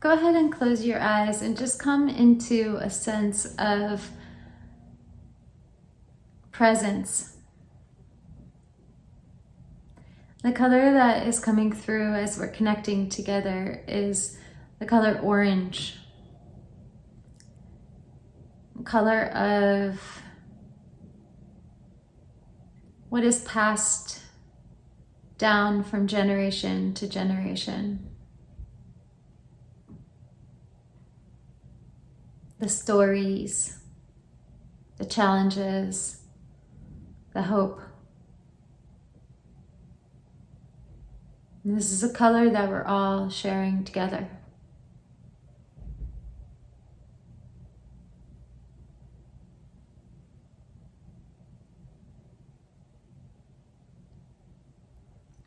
go ahead and close your eyes and just come into a sense of presence. The color that is coming through as we're connecting together is the color orange. Color of what is passed down from generation to generation. The stories, the challenges, the hope. And this is a color that we're all sharing together.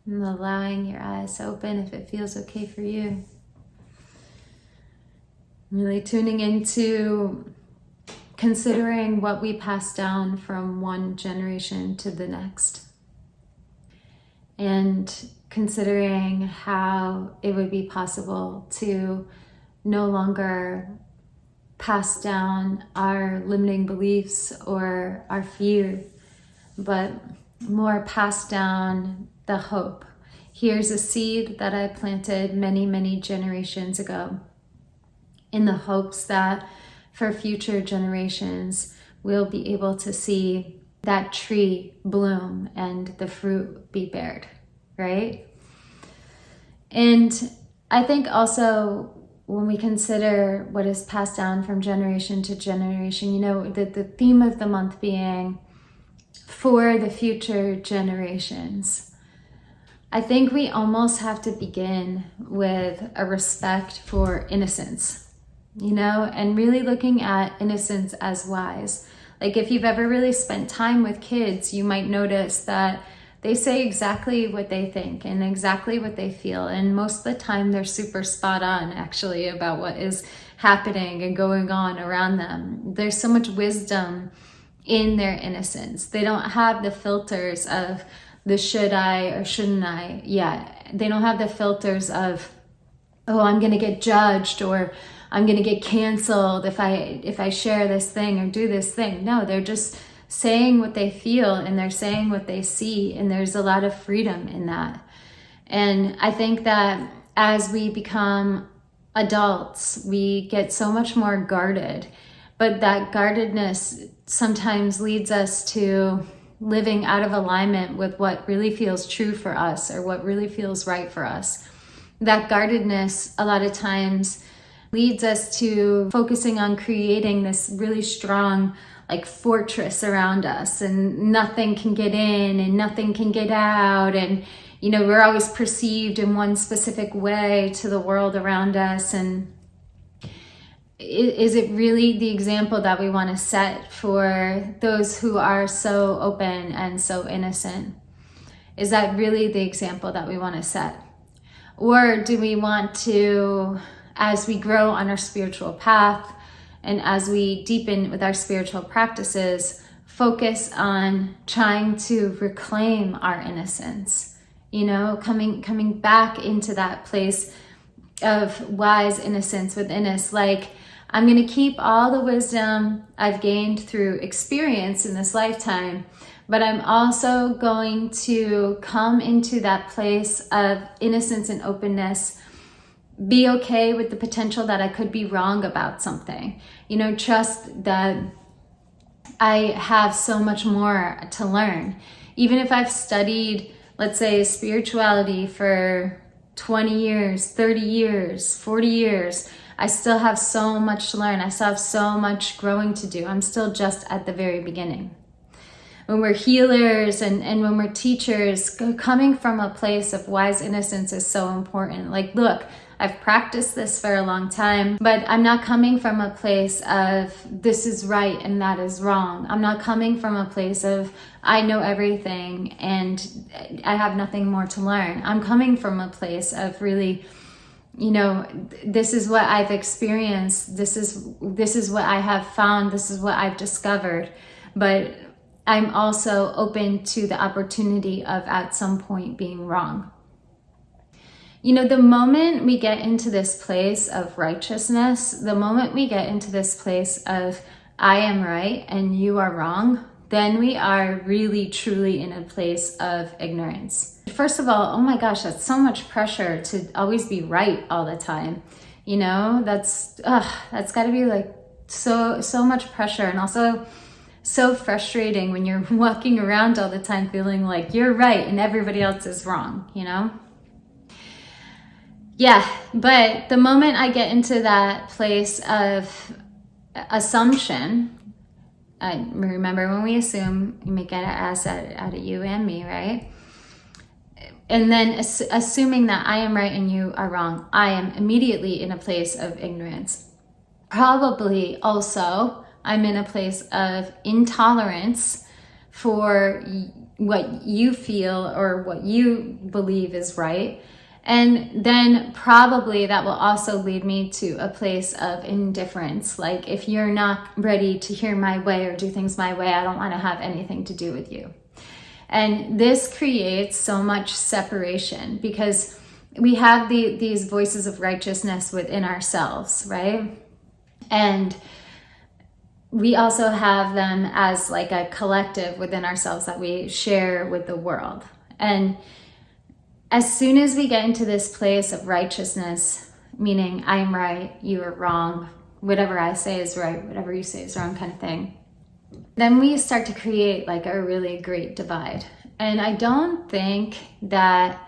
And allowing your eyes to open if it feels okay for you. Really tuning into considering what we pass down from one generation to the next. And considering how it would be possible to no longer pass down our limiting beliefs or our fear, but more pass down the hope. Here's a seed that I planted many, many generations ago, in the hopes that for future generations, we'll be able to see that tree bloom and the fruit be bared, right? And I think also when we consider what is passed down from generation to generation, you know, the theme of the month being for the future generations, I think we almost have to begin with a respect for innocence. You know, and really looking at innocence as wise. Like if you've ever really spent time with kids, you might notice that they say exactly what they think and exactly what they feel. And most of the time they're super spot on actually about what is happening and going on around them. There's so much wisdom in their innocence. They don't have the filters of the should I or shouldn't I yet. They don't have the filters of, oh, I'm going to get judged, or I'm going to get canceled if I share this thing or do this thing. No, they're just saying what they feel and they're saying what they see. And there's a lot of freedom in that. And I think that as we become adults, we get so much more guarded. But that guardedness sometimes leads us to living out of alignment with what really feels true for us or what really feels right for us. That guardedness a lot of times leads us to focusing on creating this really strong like fortress around us, and nothing can get in and nothing can get out, and you know, we're always perceived in one specific way to the world around us. And is it really the example that we want to set for those who are so open and so innocent? Is that really the example that we want to set? Or do we want to, as we grow on our spiritual path and as we deepen with our spiritual practices, focus on trying to reclaim our innocence, you know, coming back into that place of wise innocence within us. Like, I'm going to keep all the wisdom I've gained through experience in this lifetime, but I'm also going to come into that place of innocence and openness. Be okay with the potential that I could be wrong about something. You know, trust that I have so much more to learn. Even if I've studied, let's say, spirituality for 20 years, 30 years, 40 years, I still have so much to learn. I still have so much growing to do. I'm still just at the very beginning. When we're healers and when we're teachers, coming from a place of wise innocence is so important. Like, look, I've practiced this for a long time, but I'm not coming from a place of this is right and that is wrong. I'm not coming from a place of I know everything and I have nothing more to learn. I'm coming from a place of really, you know, this is what I've experienced. This is what I have found. This is what I've discovered. But I'm also open to the opportunity of at some point being wrong. the moment we get into this place of righteousness, the moment we get into this place of I am right and you are wrong, then we are really truly in a place of ignorance. First of all, oh my gosh, that's so much pressure to always be right all the time. That's got to be like so much pressure, and also so frustrating when you're walking around all the time feeling like you're right and everybody else is wrong, Yeah, but the moment I get into that place of assumption, I remember when we assume, we make an ass out of you and me, right? And then assuming that I am right and you are wrong, I am immediately in a place of ignorance. Probably also, I'm in a place of intolerance for what you feel or what you believe is right. And then probably that will also lead me to a place of indifference. Like, if you're not ready to hear my way or do things my way, I don't want to have anything to do with you. And this creates so much separation because we have these voices of righteousness within ourselves, right? And we also have them as like a collective within ourselves that we share with the world. And as soon as we get into this place of righteousness, meaning I am right, you are wrong, whatever I say is right, whatever you say is wrong kind of thing, then we start to create like a really great divide. And I don't think that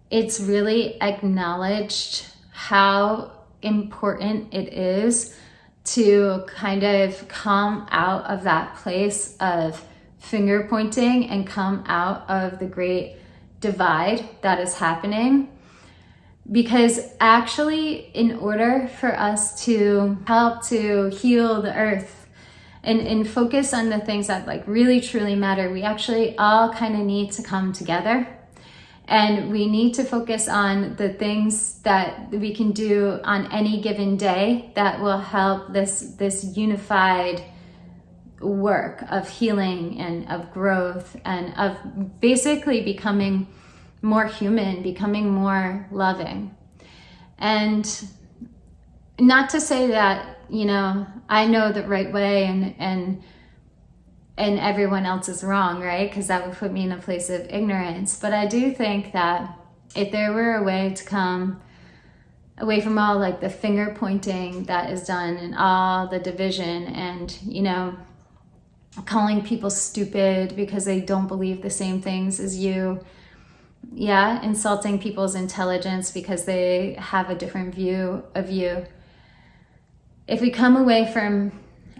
it's really acknowledged how important it is to kind of come out of that place of finger pointing and come out of the great divide that is happening. Because actually, in order for us to help to heal the earth and focus on the things that like really truly matter, we actually all kind of need to come together. And we need to focus on the things that we can do on any given day that will help this unified work of healing and of growth and of basically becoming more human, becoming more loving. And not to say that, I know the right way and everyone else is wrong, right? Because that would put me in a place of ignorance. But I do think that if there were a way to come away from all like the finger pointing that is done and all the division and, calling people stupid because they don't believe the same things as you, insulting people's intelligence because they have a different view of you. If we come away from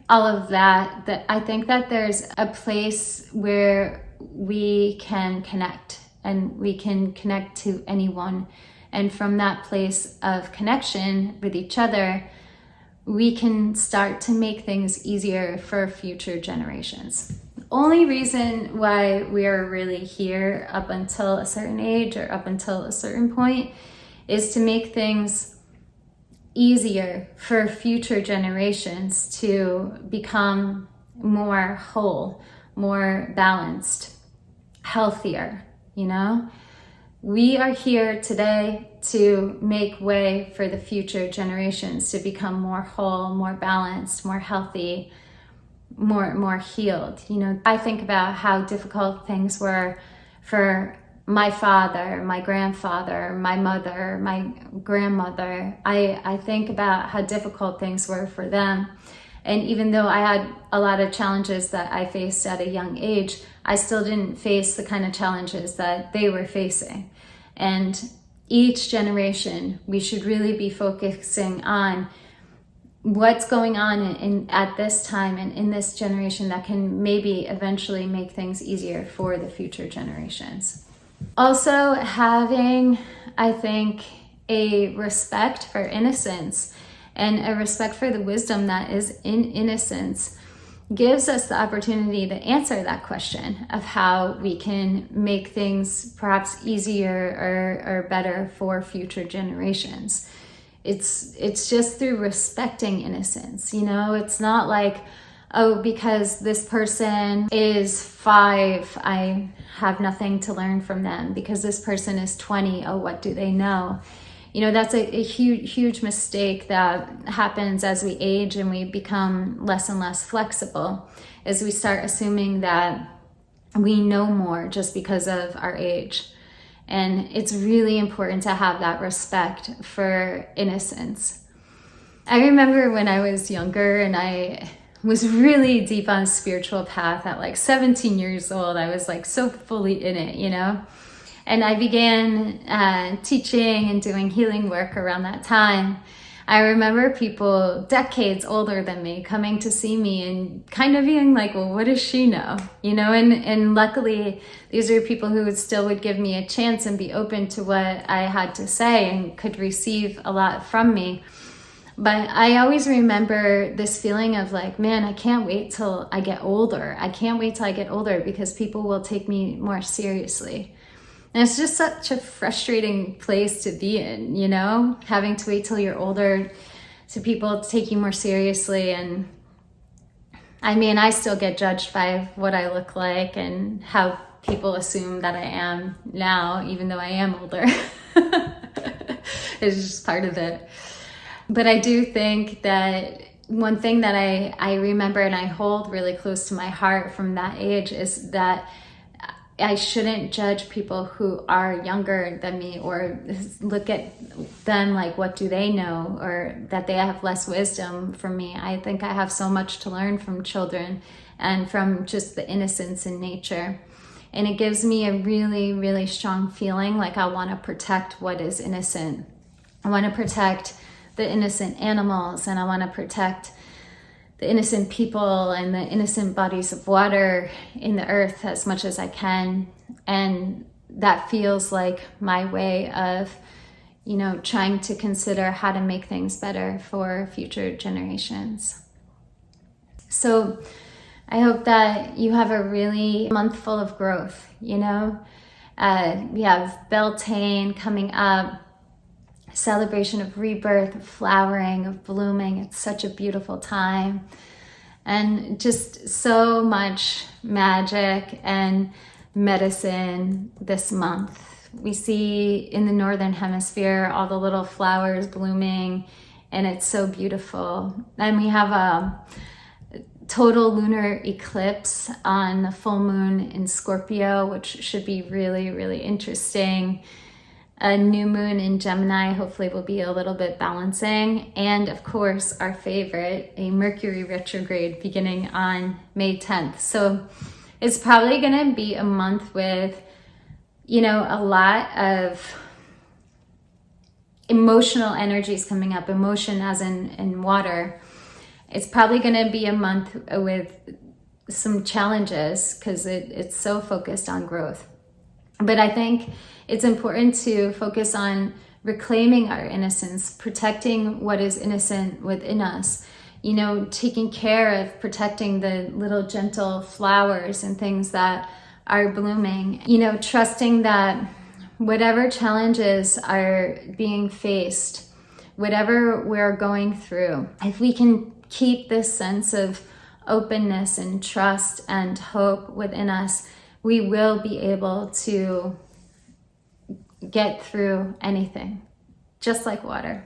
all of that I think that there's a place where we can connect and we can connect to anyone. And from that place of connection with each other, we can start to make things easier for future generations. The only reason why we are really here up until a certain age or up until a certain point is to make things easier for future generations to become more whole, more balanced, healthier, We are here today to make way for the future generations to become more whole, more balanced, more healthy, more healed. I think about how difficult things were for my father, my grandfather, my mother, my grandmother. I think about how difficult things were for them. And even though I had a lot of challenges that I faced at a young age, I still didn't face the kind of challenges that they were facing. And each generation, we should really be focusing on what's going on at this time and in this generation that can maybe eventually make things easier for the future generations. Also having, I think, a respect for innocence and a respect for the wisdom that is in innocence gives us the opportunity to answer that question of how we can make things perhaps easier or better for future generations. It's just through respecting innocence. It's not like, oh, because this person is 5, I have nothing to learn from them. Because this person is 20, oh, what do they know? You know, that's a huge, huge mistake that happens as we age and we become less and less flexible, as we start assuming that we know more just because of our age. And it's really important to have that respect for innocence. I remember when I was younger and I was really deep on a spiritual path at like 17 years old. I was like so fully in it, you know? And I began teaching and doing healing work around that time. I remember people decades older than me coming to see me and kind of being like, well, what does she know? You know, and luckily these are people who would give me a chance and be open to what I had to say and could receive a lot from me. But I always remember this feeling of like, man, I can't wait till I get older. I can't wait till I get older because people will take me more seriously. And it's just such a frustrating place to be in, you know, having to wait till you're older to people take you more seriously. And I mean, I still get judged by what I look like and how people assume that I am now, even though I am older. It's just part of it. But I do think that one thing that I remember and I hold really close to my heart from that age is that I shouldn't judge people who are younger than me or look at them like, what do they know? Or that they have less wisdom from me. I think I have so much to learn from children and from just the innocence in nature. And it gives me a really, really strong feeling like I want to protect what is innocent. I want to protect the innocent animals, and I want to protect the innocent people and the innocent bodies of water in the earth as much as I can. And that feels like my way of, you know, trying to consider how to make things better for future generations. So I hope that you have a really month full of growth, you know. We have Beltane coming up, celebration of rebirth, of flowering, of blooming. It's such a beautiful time. And just so much magic and medicine this month. We see in the Northern Hemisphere all the little flowers blooming, and it's so beautiful. And we have a total lunar eclipse on the full moon in Scorpio, which should be really, really interesting. A new moon in Gemini hopefully will be a little bit balancing. And of course, our favorite, a Mercury retrograde beginning on May 10th. So it's probably going to be a month with, you know, a lot of emotional energies coming up, emotion as in water. It's probably going to be a month with some challenges because it's so focused on growth. But I think it's important to focus on reclaiming our innocence, protecting what is innocent within us, you know, taking care of protecting the little gentle flowers and things that are blooming, you know, trusting that whatever challenges are being faced, whatever we're going through, if we can keep this sense of openness and trust and hope within us, we will be able to get through anything, just like water.